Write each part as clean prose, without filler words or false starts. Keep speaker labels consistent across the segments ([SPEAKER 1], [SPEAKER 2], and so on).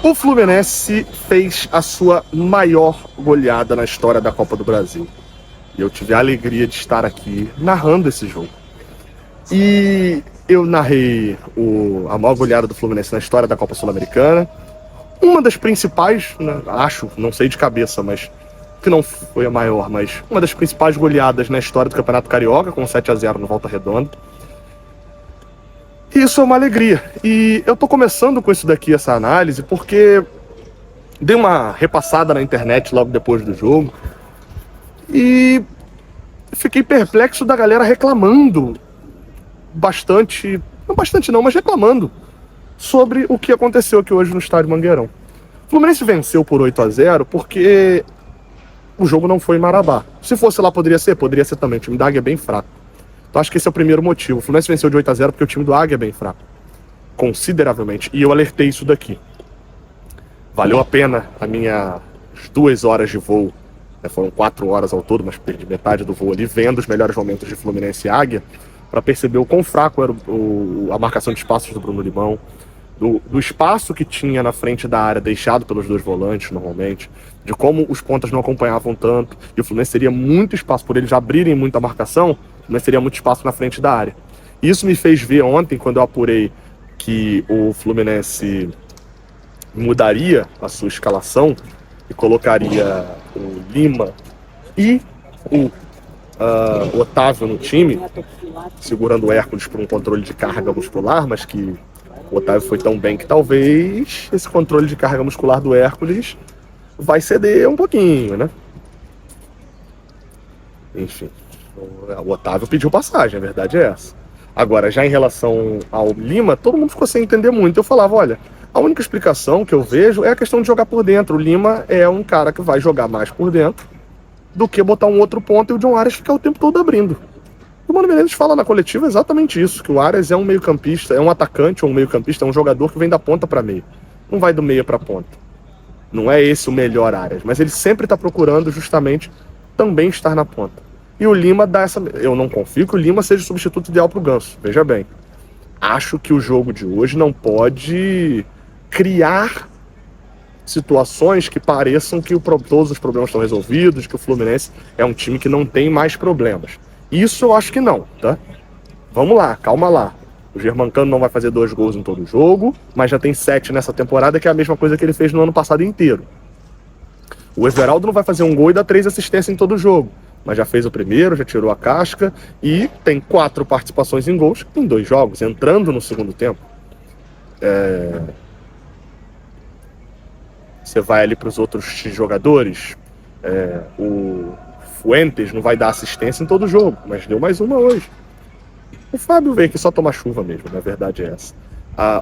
[SPEAKER 1] O Fluminense fez a sua maior goleada na história da Copa do Brasil. E eu tive a alegria de estar aqui narrando esse jogo. E eu narrei a maior goleada do Fluminense na história da Copa Sul-Americana. Uma das principais, né, acho, não sei de cabeça, mas que não foi a maior, mas uma das principais goleadas na história do Campeonato Carioca, com 7-0 no Volta Redonda. E isso é uma alegria. E eu tô começando com isso daqui, essa análise, porque dei uma repassada na internet logo depois do jogo e fiquei perplexo da galera reclamando bastante, não bastante não, mas reclamando sobre o que aconteceu aqui hoje no Estádio Mangueirão. O Fluminense venceu por 8-0 porque o jogo não foi em Marabá. Se fosse lá, poderia ser também. O time da Águia é bem fraco. Então acho que esse é o primeiro motivo. O Fluminense venceu de 8-0 porque o time do Águia é bem fraco. Consideravelmente. E eu alertei isso daqui. Valeu a pena as minhas 2 horas de voo. Foram 4 horas ao todo, mas perdi metade do voo ali, vendo os melhores momentos de Fluminense e Águia, para perceber o quão fraco era a marcação de espaços do Bruno Limão, do espaço que tinha na frente da área deixado pelos dois volantes normalmente, de como os pontas não acompanhavam tanto, e o Fluminense teria muito espaço, por eles abrirem muita marcação, o Fluminense teria muito espaço na frente da área. Isso me fez ver ontem, quando eu apurei que o Fluminense mudaria a sua escalação e colocaria o Lima e o Otávio no time, segurando o Hércules por um controle de carga muscular, mas que o Otávio foi tão bem que talvez esse controle de carga muscular do Hércules vai ceder um pouquinho, né? Enfim, o Otávio pediu passagem, a verdade é essa. Agora, já em relação ao Lima, todo mundo ficou sem entender muito. Eu falava, olha, a única explicação que eu vejo é a questão de jogar por dentro. O Lima é um cara que vai jogar mais por dentro do que botar um outro ponto e o John Arias ficar o tempo todo abrindo. O Mano Menezes fala na coletiva exatamente isso, que o Arias é um meio-campista, é um atacante ou um meio-campista, é um jogador que vem da ponta para meio. Não vai do meio para ponta. Não é esse o melhor Arias, mas ele sempre está procurando justamente também estar na ponta. E o Lima dá essa... Eu não confio que o Lima seja o substituto ideal para o Ganso, veja bem. Acho que o jogo de hoje não pode criar situações que pareçam que todos os problemas estão resolvidos, que o Fluminense é um time que não tem mais problemas. Isso eu acho que não, tá? Vamos lá, calma lá. O Germancano não vai fazer 2 gols em todo jogo, mas já tem 7 nessa temporada, que é a mesma coisa que ele fez no ano passado inteiro. O Everaldo não vai fazer 1 gol e dar 3 assistências em todo jogo, mas já fez o primeiro, já tirou a casca e tem 4 participações em gols em 2 jogos, entrando no segundo tempo. Você vai ali para os outros jogadores, o Fuentes não vai dar assistência em todo jogo, mas deu mais uma hoje. O Fábio veio aqui só tomar chuva mesmo, na verdade é essa.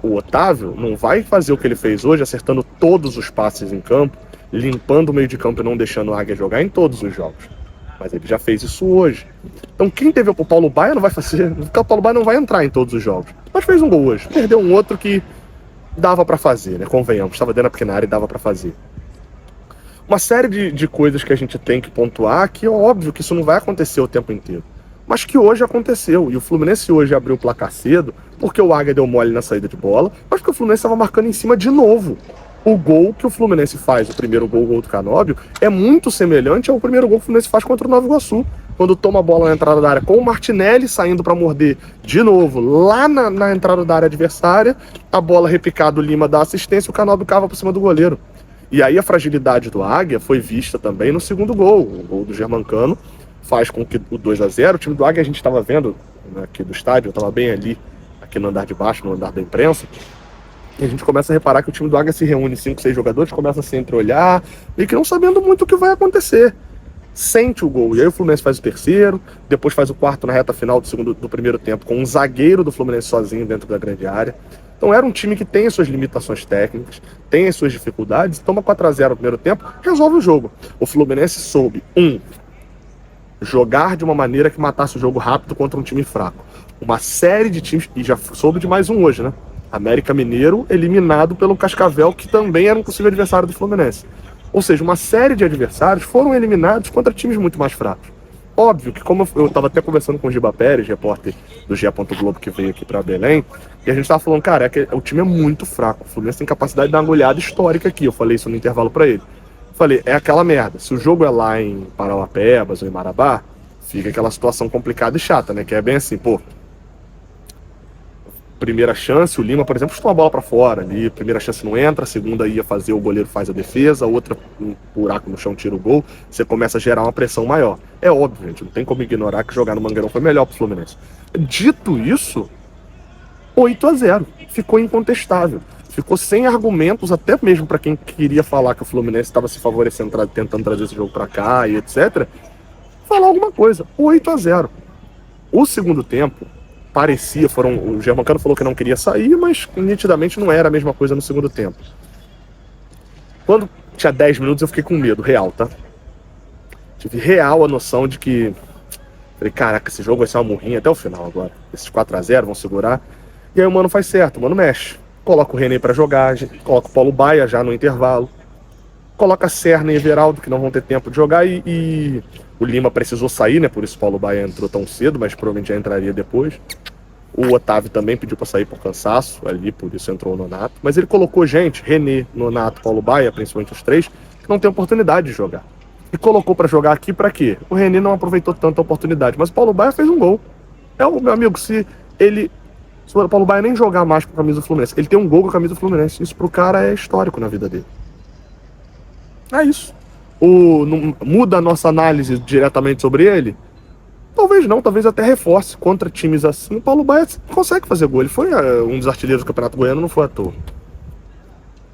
[SPEAKER 1] O Otávio não vai fazer o que ele fez hoje, acertando todos os passes em campo, limpando o meio de campo e não deixando o Águia jogar em todos os jogos. Mas ele já fez isso hoje. Então quem teve o Paulo Baia não vai fazer, o Paulo Baia não vai entrar em todos os jogos. Mas fez um gol hoje, perdeu um outro que dava pra fazer, né? Convenhamos, estava dentro da pequena área e dava pra fazer. Uma série de coisas que a gente tem que pontuar, que é óbvio que isso não vai acontecer o tempo inteiro, mas que hoje aconteceu. E o Fluminense hoje abriu o placar cedo, porque o Águia deu mole na saída de bola, mas porque o Fluminense estava marcando em cima de novo. O gol que o Fluminense faz, o primeiro gol, o gol do Canóbio, é muito semelhante ao primeiro gol que o Fluminense faz contra o Nova Iguaçu, quando toma a bola na entrada da área com o Martinelli saindo para morder de novo lá na entrada da área adversária, a bola repicada, o Lima dá assistência, o Canóbio cava por cima do goleiro. E aí a fragilidade do Águia foi vista também no segundo gol. O gol do Germancano faz com que o 2-0, o time do Águia a gente estava vendo, né, aqui do estádio, eu estava bem ali, aqui no andar de baixo, no andar da imprensa, e a gente começa a reparar que o time do Águia se reúne 5, 6 jogadores, começa a se entreolhar, e que não sabendo muito o que vai acontecer. Sente o gol, e aí o Fluminense faz o terceiro, depois faz o quarto na reta final do primeiro tempo, com um zagueiro do Fluminense sozinho dentro da grande área. Então era um time que tem as suas limitações técnicas, tem as suas dificuldades, toma 4-0 no primeiro tempo, resolve o jogo. O Fluminense soube, jogar de uma maneira que matasse o jogo rápido contra um time fraco. Uma série de times, e já soube de mais um hoje, né? América Mineiro eliminado pelo Cascavel, que também era um possível adversário do Fluminense. Ou seja, uma série de adversários foram eliminados contra times muito mais fracos. Óbvio que, como eu tava até conversando com o Giba Pérez, repórter do GE. Globo, que veio aqui pra Belém, e a gente tava falando, cara, o time é muito fraco, o Fluminense tem capacidade de dar uma goleada histórica aqui, eu falei isso no intervalo pra ele. Falei, é aquela merda, se o jogo é lá em Parauapebas ou em Marabá, fica aquela situação complicada e chata, né, que é bem assim, pô, primeira chance, o Lima, por exemplo, chutou uma bola pra fora ali, primeira chance não entra, a segunda ia fazer, o goleiro faz a defesa, a outra, um buraco no chão, tira o gol, você começa a gerar uma pressão maior. É óbvio, gente, não tem como ignorar que jogar no Mangueirão foi melhor pro Fluminense. Dito isso, 8-0, ficou incontestável. Ficou sem argumentos, até mesmo para quem queria falar que o Fluminense estava se favorecendo, tentando trazer esse jogo para cá e etc. Falar alguma coisa. 8-0. O segundo tempo parecia, o Germancano falou que não queria sair, mas nitidamente não era a mesma coisa no segundo tempo. Quando tinha 10 minutos eu fiquei com medo, real, tá? Tive real a noção de que, falei, caraca, esse jogo vai ser uma murrinha até o final agora. Esses 4-0 vão segurar. E aí o Mano faz certo, o Mano mexe. Coloca o René pra jogar, coloca o Paulo Baia já no intervalo. Coloca Serna e Everaldo, que não vão ter tempo de jogar, e o Lima precisou sair, né? Por isso o Paulo Baia entrou tão cedo, mas provavelmente já entraria depois. O Otávio também pediu para sair por cansaço ali, por isso entrou o Nonato. Mas ele colocou gente, René, Nonato, Paulo Baia, principalmente os três, que não tem oportunidade de jogar. E colocou para jogar aqui para quê? O René não aproveitou tanta oportunidade, mas o Paulo Baia fez um gol. Meu amigo, se o Paulo Baia nem jogar mais com a camisa do Fluminense, ele tem um gol com a camisa do Fluminense. Isso pro cara é histórico na vida dele. É isso. Muda a nossa análise diretamente sobre ele? Talvez não, talvez até reforce contra times assim. O Paulo Baia consegue fazer gol. Ele foi um dos artilheiros do Campeonato Goiano, não foi à toa.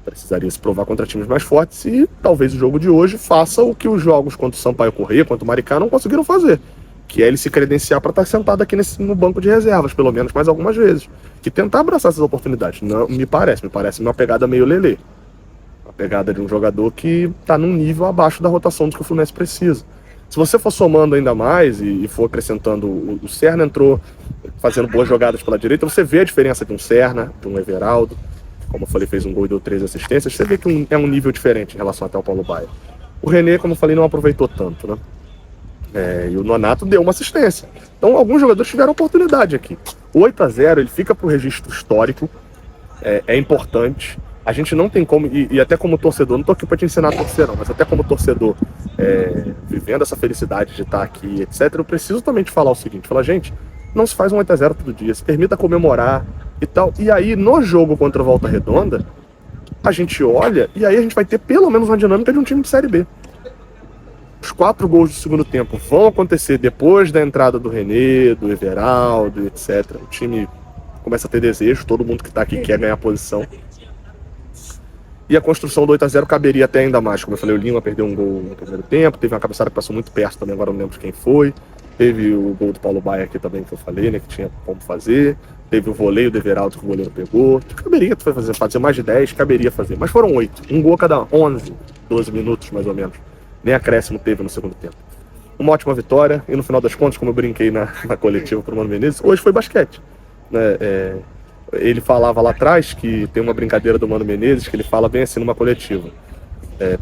[SPEAKER 1] Precisaria se provar contra times mais fortes e talvez o jogo de hoje faça o que os jogos contra o Sampaio Corrêa, contra o Maricá não conseguiram fazer. Que é ele se credenciar para estar sentado aqui no banco de reservas, pelo menos mais algumas vezes. Que tentar abraçar essas oportunidades. Não, me parece uma pegada meio lelê. Uma pegada de um jogador que está num nível abaixo da rotação do que o Fluminense precisa. Se você for somando ainda mais e for acrescentando, o Serna entrou fazendo boas jogadas pela direita, você vê a diferença de um Serna, de um Everaldo, como eu falei, fez um gol e deu 3 assistências, você vê que é um nível diferente em relação até ao Paulo Baia. O René, como eu falei, não aproveitou tanto, né? E o Nonato deu uma assistência. Então alguns jogadores tiveram oportunidade aqui. O 8-0, ele fica pro registro histórico, é importante. A gente não tem como, e até como torcedor, não tô aqui pra te ensinar a torcer não, mas até como torcedor, vivendo essa felicidade de estar aqui, etc., eu preciso também te falar o seguinte, falar, gente, não se faz um 8-0 todo dia, se permita comemorar e tal. E aí, no jogo contra o Volta Redonda, a gente olha, e aí a gente vai ter pelo menos uma dinâmica de um time de Série B. Os 4 gols do segundo tempo vão acontecer depois da entrada do René, do Everaldo, etc. O time começa a ter desejo, todo mundo que tá aqui quer ganhar posição. E a construção do 8-0 caberia até ainda mais. Como eu falei, o Lima perdeu um gol no primeiro tempo, teve uma cabeçada que passou muito perto também, agora não lembro de quem foi. Teve o gol do Paulo Baia aqui também, que eu falei, né, que tinha como fazer. Teve o voleio do Everaldo que o goleiro pegou. Caberia fazer mais de 10, caberia fazer. Mas foram 8. Um gol a cada 11, 12 minutos mais ou menos. Nem acréscimo teve no segundo tempo. Uma ótima vitória. E no final das contas, como eu brinquei na coletiva pro Mano Menezes, hoje foi basquete. Né? Ele falava lá atrás que tem uma brincadeira do Mano Menezes que ele fala bem assim numa coletiva.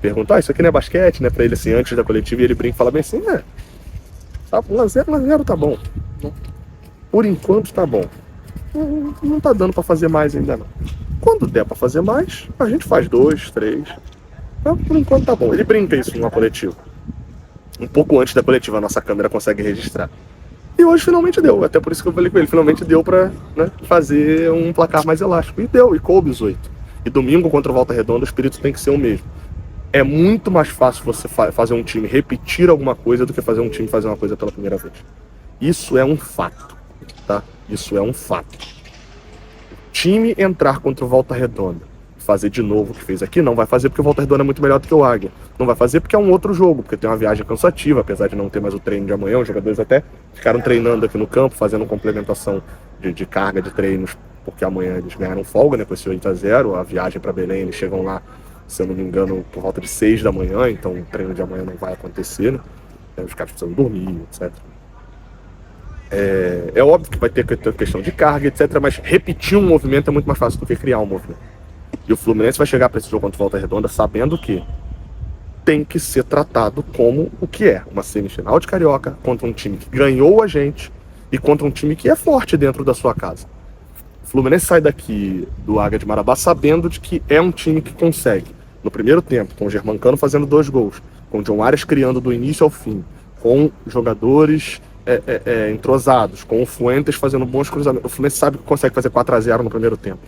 [SPEAKER 1] Pergunta, isso aqui não é basquete, né? Pra ele assim, antes da coletiva, e ele brinca e fala bem assim, tá 1-0 tá bom. Por enquanto tá bom. Não tá dando pra fazer mais ainda não. Quando der pra fazer mais, a gente faz 2, 3. Por enquanto tá bom. Ele brinca isso numa coletiva. Um pouco antes da coletiva, a nossa câmera consegue registrar. E hoje finalmente deu. Até por isso que eu falei com ele. Finalmente deu pra fazer um placar mais elástico. E deu, e coube os 8. E domingo contra o Volta Redonda, o espírito tem que ser o mesmo. É muito mais fácil você fazer um time repetir alguma coisa do que fazer um time fazer uma coisa pela primeira vez. Isso é um fato, tá? Isso é um fato. O time entrar contra o Volta Redonda, fazer de novo o que fez aqui, não vai fazer porque o Volta Redonda é muito melhor do que o Águia. Não vai fazer porque é um outro jogo, porque tem uma viagem cansativa, apesar de não ter mais o treino de amanhã. Os jogadores até ficaram treinando aqui no campo, fazendo complementação de carga de treinos, porque amanhã eles ganharam folga, né, com esse 8-0. A viagem para Belém, eles chegam lá, se eu não me engano, por volta de 6 da manhã, então o treino de amanhã não vai acontecer, né? Os caras precisam dormir, etc. É óbvio que vai ter questão de carga, etc, mas repetir um movimento é muito mais fácil do que criar um movimento. E o Fluminense vai chegar para esse jogo contra o Volta Redonda sabendo que tem que ser tratado como o que é, uma semifinal de Carioca contra um time que ganhou a gente e contra um time que é forte dentro da sua casa. O Fluminense sai daqui do Águia de Marabá sabendo de que é um time que consegue, no primeiro tempo, com o Germancano fazendo 2 gols, com o John Arias criando do início ao fim, com jogadores entrosados, com o Fuentes fazendo bons cruzamentos. O Fluminense sabe que consegue fazer 4-0 no primeiro tempo.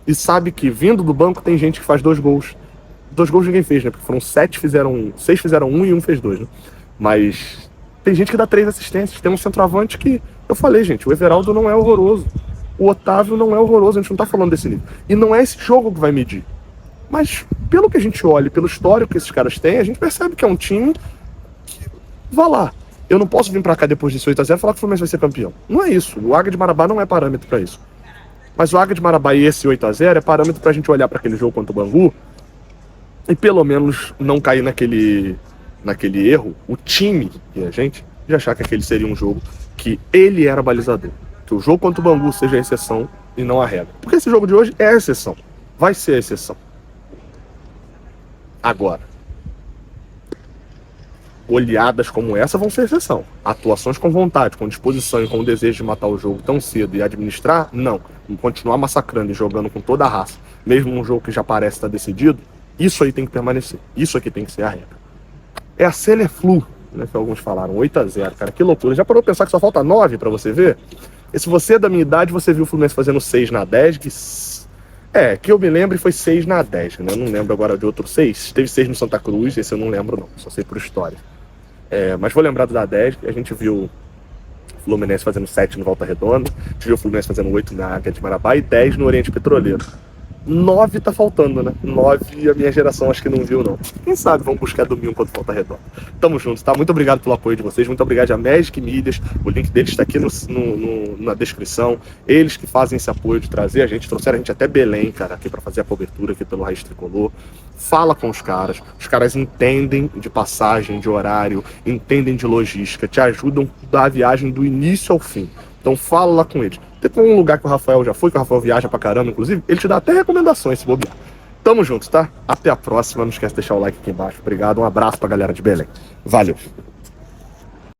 [SPEAKER 1] E sabe que, vindo do banco, tem gente que faz 2 gols. 2 gols ninguém fez, né? Porque foram 6 fizeram 1 e 1 fez 2, né? Mas tem gente que dá 3 assistências. Tem um centroavante que, eu falei, gente, o Everaldo não é horroroso. O Otávio não é horroroso, a gente não tá falando desse nível. E não é esse jogo que vai medir. Mas, pelo que a gente olha, pelo histórico que esses caras têm, a gente percebe que é um time que, vá lá, eu não posso vir pra cá depois desse 8-0 e falar que o Fluminense vai ser campeão. Não é isso. O Águia de Marabá não é parâmetro pra isso. Mas o Águia de Marabá e esse 8-0 é parâmetro pra gente olhar pra aquele jogo contra o Bangu e pelo menos não cair naquele erro, o time e a gente, de achar que aquele seria um jogo que ele era balizador. Que o jogo contra o Bangu seja a exceção e não a regra. Porque esse jogo de hoje é a exceção. Vai ser a exceção. Agora, goleadas como essa vão ser exceção. Atuações com vontade, com disposição e com o desejo de matar o jogo tão cedo e administrar, não. Continuar massacrando e jogando com toda a raça, mesmo um jogo que já parece estar decidido, isso aí tem que permanecer. Isso aqui tem que ser a regra. É a Celeflu, né, que alguns falaram, 8-0, cara, que loucura. Já parou pra pensar que só falta 9 pra você ver? E se você é da minha idade, você viu o Fluminense fazendo 6 na 10, que eu me lembro foi 6 na 10, né? Eu não lembro agora de outro 6. Teve 6 no Santa Cruz, esse eu não lembro não, só sei por história. Mas vou lembrar da 10, a gente viu o Fluminense fazendo 7 no Volta Redonda, a gente viu o Fluminense fazendo 8 na Águia de Marabá e 10 no Oriente Petroleiro. 9 tá faltando, né? 9 a minha geração acho que não viu, não. Quem sabe vamos buscar domingo contra Volta Redonda. Tamo juntos, tá? Muito obrigado pelo apoio de vocês, muito obrigado a Magic Mídias, o link deles está aqui na descrição. Eles que fazem esse apoio de trazer a gente, trouxeram a gente até Belém, cara, aqui pra fazer a cobertura aqui pelo Raiz Tricolor. Fala com os caras entendem de passagem, de horário, entendem de logística, te ajudam a dar a viagem do início ao fim. Então fala lá com eles. Tem um lugar que o Rafael já foi, que o Rafael viaja pra caramba, inclusive, ele te dá até recomendações, se bobear. Tamo juntos, tá? Até a próxima, não esquece de deixar o like aqui embaixo. Obrigado, um abraço pra galera de Belém. Valeu!